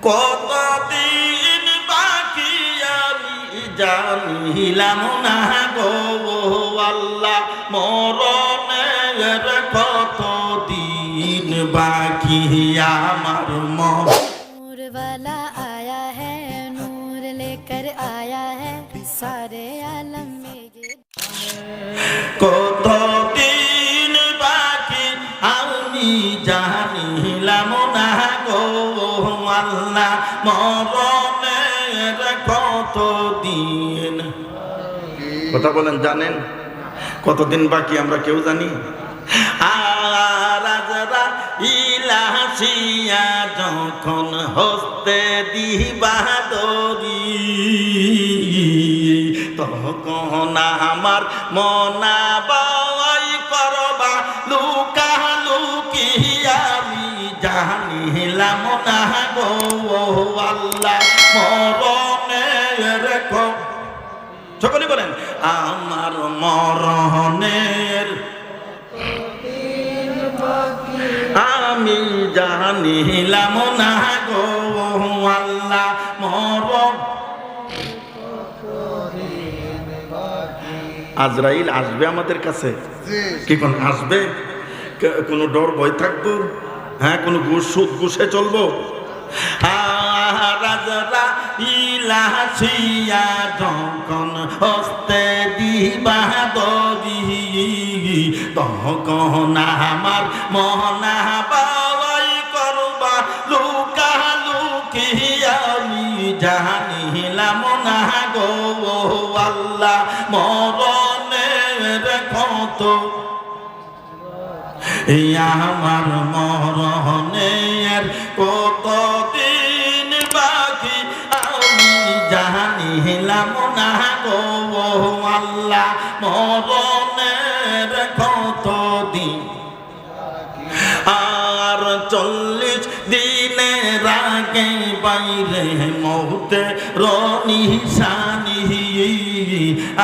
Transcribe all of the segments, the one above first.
কতদিন বাকি আমি জানিলাম না গো আল্লাহ, মরণের কতদিন বাকি আমার नूर वाला आया है, नूर लेकर आया है, सारे आलम में ये কতদিন বাকি আমি জানিলাম না গো আল্লাহ, মরণের কতদিন। কথা বলেন, জানেন কতদিন বাকি? আমরা কেউ জানি? ইলাসিয়া যখন হস্তে দিবা দরি, তখন আমার মনা বাই করবা লুকা লুকি আমি জানিলাম না গো আল্লাহ, মরণের সকলে বলেন আমার মরণের আমি জানিলাম না গো আল্লাহ, মরণ। আজরাইল আসবে আমাদের কাছে, কি কোন আসবে? কোনো ডর ভয় থাকবো? হ্যাঁ, কোনো সুদ ঘুষে চলবো? ইলাসিয়া যখন হস্তে দিবা দরি, তখন আমার মনা বাবাই করবা লুকা লুকি আমি জানিলাম না গো আল্লাহ, মরণের কত আমার মরণের কতদিন বাকি আমি জানিলাম না গো আল্লাহ, মরণের কতদিন। আর 40 দিনের আগে বাইরে মৌতে রনিশানি,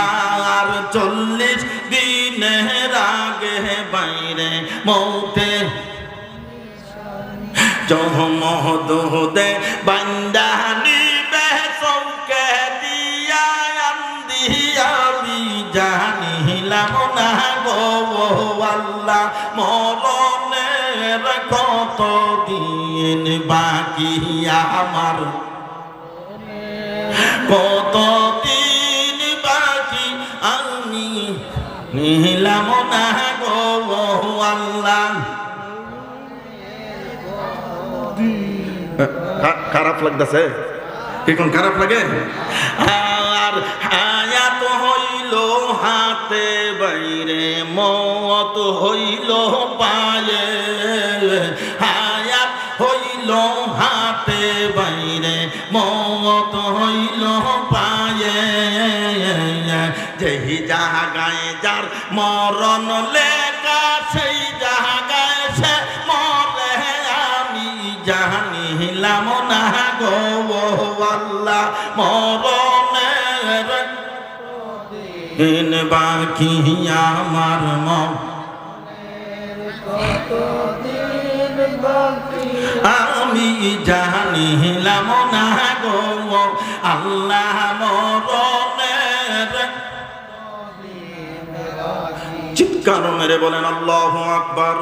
আর 40 দিনের আগে বাইরে মৌতে চহমদে বান্দানি বেসৌকে দিয়া আমি জানিলাম না গো আল্লাহ, মরণের কতদিন বাকি আমার, কতদিন বাকি আমি নিলাম না গো আল্লাহ। খারাপ লাগতেছে? কি কোন খারাপ লাগে? আর হায়াত হইল হাতে বাইরে, মত হইল পায়ে, হায়াত হইল হাতে বাইরে, মত হইল পায়ে, যেই জায়গায় যার মরণ লেখা সেই জায়গায় সে মরে আমি জানিলাম না গো আল্লাহ, মরণের দিন বাকি আমার আমি জানিলাম না গো আল্লাহ, মরণের। চিৎকার মেরে বলেন আল্লাহু আকবার।